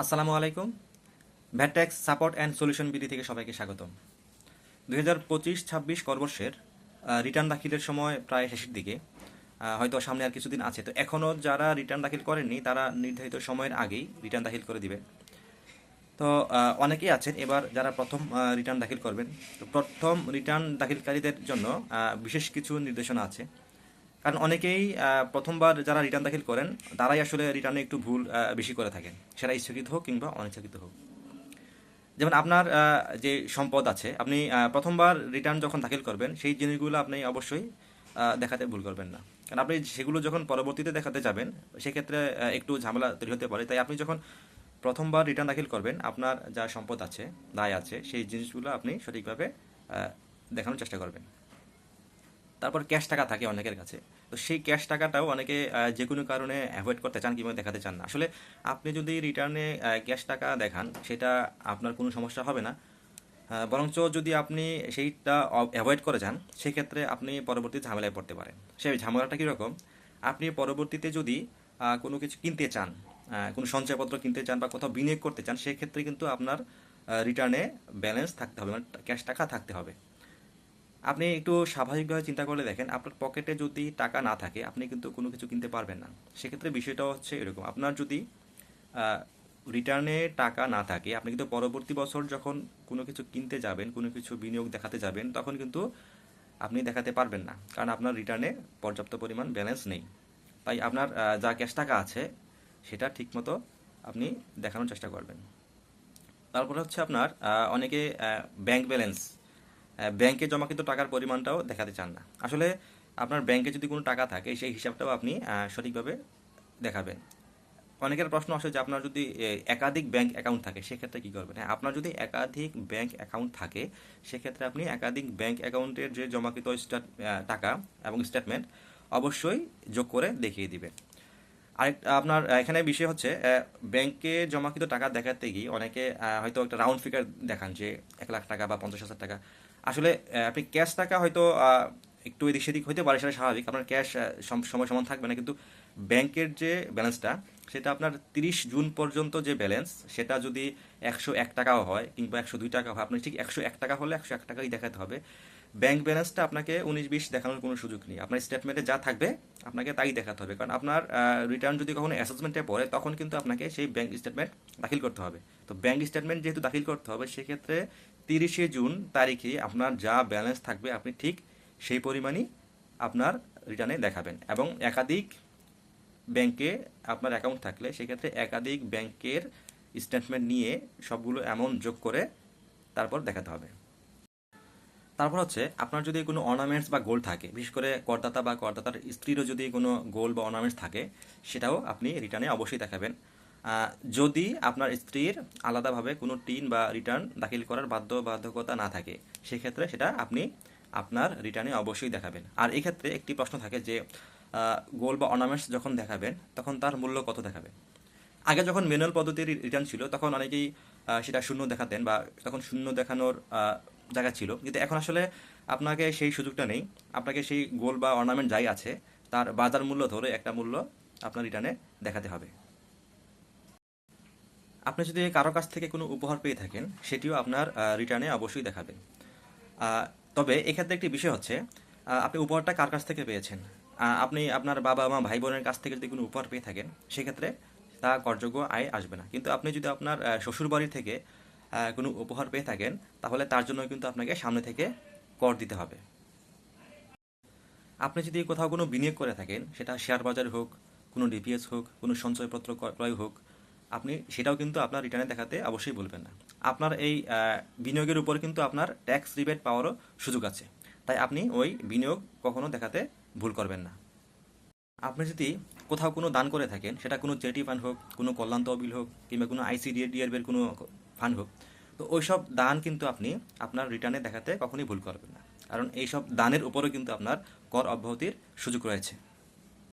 আসসালামু আলাইকুম। VAT tax support and solution BD থেকে সবাইকে স্বাগতম। 2025-26 করবর্ষের রিটার্ন দাখিলের সময় প্রায় শেষের দিকে, হয়তো সামনে আর কিছুদিন আছে। তো এখনও যারা রিটার্ন দাখিল করেননি তারা নির্ধারিত সময়ের আগেই রিটার্ন দাখিল করে দিবে। তো অনেকেই আছেন এবার যারা প্রথম রিটার্ন দাখিল করবেন। তো প্রথম রিটার্ন দাখিলকারীদের জন্য বিশেষ কিছু নির্দেশনা আছে। কারণ অনেকেই প্রথমবার যারা রিটার্ন দাখিল করেন তারাই আসলে রিটার্নে একটু ভুল বেশি করে থাকেন, সেটা ইচ্ছাকৃত হোক কিংবা অনিচ্ছাকৃত হোক। যেমন আপনার যে সম্পদ আছে, আপনি প্রথমবার রিটার্ন যখন দাখিল করবেন সেই জিনিসগুলো আপনি অবশ্যই দেখাতে ভুল করবেন না। কারণ আপনি সেগুলো যখন পরবর্তীতে দেখাতে যাবেন সেক্ষেত্রে একটু ঝামেলা তৈরি হতে পারে। তাই আপনি যখন প্রথমবার রিটার্ন দাখিল করবেন আপনার যা সম্পদ আছে, দায় আছে, সেই জিনিসগুলো আপনি সঠিকভাবে দেখানোর চেষ্টা করবেন। তারপর ক্যাশ টাকা থাকে অনেকের কাছে। তো সেই ক্যাশ টাকাটাও অনেকে যে কোনো কারণে অ্যাভয়েড করতে চান কিংবা দেখাতে চান না। আসলে আপনি যদি রিটার্নে ক্যাশ টাকা দেখান সেটা আপনার কোনো সমস্যা হবে না। বরঞ্চ যদি আপনি সেইটা অ্যাভয়েড করে যান সেক্ষেত্রে আপনি পরবর্তী ঝামেলায় পড়তে পারেন। সেই ঝামেলাটা কীরকম? আপনি পরবর্তীতে যদি কোনো কিছু কিনতে চান, কোনো সঞ্চয়পত্র কিনতে চান বা কোথাও বিনিয়োগ করতে চান, সেক্ষেত্রে কিন্তু আপনার রিটার্নে ব্যালেন্স থাকতে হবে, মানে ক্যাশ টাকা থাকতে হবে। আপনি একটু স্বাভাবিকভাবে চিন্তা করলে দেখেন, আপনার পকেটে যদি টাকা না থাকে আপনি কিন্তু কোনো কিছু কিনতে পারবেন না। সেক্ষেত্রে বিষয়টা হচ্ছে এরকম, আপনার যদি রিটার্নে টাকা না থাকে আপনি কিন্তু পরবর্তী বছর যখন কোনো কিছু কিনতে যাবেন, কোনো কিছু বিনিয়োগ দেখাতে যাবেন, তখন কিন্তু আপনি দেখাতে পারবেন না, কারণ আপনার রিটার্নে পর্যাপ্ত পরিমাণ ব্যালেন্স নেই। তাই আপনার যা ক্যাশ টাকা আছে সেটা ঠিকমতো আপনি দেখানোর চেষ্টা করবেন। তারপরে হচ্ছে আপনার অনেকে ব্যাংক ব্যালেন্স, ব্যাংকে জমাকৃত টাকার পরিমাণটাও দেখাতে চান না। আসলে আপনার ব্যাংকে যদি কোনো টাকা থাকে সেই হিসাবটাও আপনি সঠিকভাবে দেখাবেন। অনেকের প্রশ্ন আসে যে আপনার যদি একাধিক ব্যাংক অ্যাকাউন্ট থাকে সেক্ষেত্রে কী করবেন? হ্যাঁ, আপনার যদি একাধিক ব্যাংক অ্যাকাউন্ট থাকে সেক্ষেত্রে আপনি একাধিক ব্যাংক অ্যাকাউন্টের যে জমাকৃত টাকা এবং স্টেটমেন্ট অবশ্যই যোগ করে দেখিয়ে দিবেন। আরেকটা আপনার এখানে বিষয় হচ্ছে, ব্যাংকে জমাকৃত টাকা দেখাতে গিয়ে অনেকে হয়তো একটা রাউন্ড ফিগার দেখান যে 1 লাখ টাকা বা 50,000 টাকা। আসলে আপনি ক্যাশ টাকা হয়তো একটু এদিক সেদিক হতে পারে, সেটা স্বাভাবিক। আপনার ক্যাশ সময় সমান থাকবে না, কিন্তু ব্যাংকের যে ব্যালেন্সটা সেটা আপনার 30 জুন পর্যন্ত যে ব্যালেন্স, সেটা যদি 101 টাকাও হয় কিংবা 102 টাকা হয়, আপনি ঠিক 101 টাকা হলে 101 টাকাই দেখাতে হবে। ব্যাংক ব্যালেন্সটা আপনাকে 19-20 দেখানোর কোনো সুযোগ নেই। আপনার স্টেটমেন্টে যা থাকবে আপনাকে তাই দেখাতে হবে, কারণ আপনার রিটার্ন যদি কখনো অ্যাসেসমেন্টে পড়ে তখন কিন্তু আপনাকে সেই ব্যাংক স্টেটমেন্ট দাখিল করতে হবে। তো ব্যাংক স্টেটমেন্ট যেহেতু দাখিল করতে হবে সেক্ষেত্রে 30 জুন তারিখে আপনার যা ব্যালেন্স থাকবে আপনি ঠিক সেই পরিমাণই আপনার রিটার্নে দেখাবেন। এবং একাধিক ব্যাংকে আপনার অ্যাকাউন্ট থাকলে সেক্ষেত্রে একাধিক ব্যাংকের স্টেটমেন্ট নিয়ে সবগুলো অ্যামাউন্ট যোগ করে তারপর দেখাতে হবে। তারপর হচ্ছে আপনার যদি কোনো অর্নামেন্টস বা গোল্ড থাকে, বিশেষ করে করদাতা বা করদাতার স্ত্রীরও যদি কোনো গোল্ড বা অর্নামেন্টস থাকে, সেটাও আপনি রিটার্নে অবশ্যই দেখাবেন। যদি আপনার স্ত্রীর আলাদাভাবে কোনো টিন বা রিটার্ন দাখিল করার বাধ্যকতা না থাকে সেক্ষেত্রে সেটা আপনি আপনার রিটার্নে অবশ্যই দেখাবেন। আর এক্ষেত্রে একটি প্রশ্ন থাকে যে গোল্ড বা অর্নামেন্টস যখন দেখাবেন তখন তার মূল্য কত দেখাবেন? আগে যখন ম্যানুয়াল পদ্ধতির রিটার্ন ছিল তখন অনেকেই সেটা শূন্য দেখাতেন বা তখন শূন্য দেখানোর জায়গা ছিল, কিন্তু এখন আসলে আপনাকে সেই সুযোগটা নেই। আপনাকে সেই গোল্ড বা অর্নামেন্ট যাই আছে তার বাজার মূল্য ধরে একটা মূল্য আপনার রিটার্নে দেখাতে হবে। আপনি যদি কারো কাছ থেকে কোনো উপহার পেয়ে থাকেন সেটিও আপনার রিটার্নে অবশ্যই দেখাবেন। তবে এক্ষেত্রে একটি বিষয় হচ্ছে, আপনি উপহারটা কার কাছ থেকে পেয়েছেন। আপনি আপনার বাবা মা ভাই বোনের কাছ থেকে যদি কোনো উপহার পেয়ে থাকেন সেক্ষেত্রে তা করযোগ্য আয় আসবে না, কিন্তু আপনি যদি আপনার শ্বশুর বাড়ি থেকে কোনো উপহার পেয়ে থাকেন তাহলে তার জন্য কিন্তু আপনাকে সামনে থেকে কর দিতে হবে। আপনি যদি কোথাও কোনো বিনিয়োগ করে থাকেন, সেটা শেয়ার বাজার হোক, কোনো ডিপিএস হোক, কোনো সঞ্চয়পত্র ক্রয় হোক, আপনি সেটাও কিন্তু আপনার রিটার্নে দেখাতে অবশ্যই ভুলবেন না। আপনার এই বিনিয়োগের উপর কিন্তু আপনার ট্যাক্স রিবেট পাওয়ারও সুযোগ আছে। তাই আপনি ওই বিনিয়োগ কখনো দেখাতে ভুল করবেন না। আপনি যদি কোথাও কোনো দান করে থাকেন, সেটা কোনো চ্যারিটি ফান্ড হোক, কোনো কল্যাণ তহবিল হোক কিংবা কোনো আইসিডিআরবির কোনো ফান্ড হোক, তো ওইসব দান কিন্তু আপনি আপনার রিটার্নে দেখাতে কখনোই ভুল করবেন না, কারণ এইসব দানের উপরেও কিন্তু আপনার কর অব্যাহতির সুযোগ রয়েছে।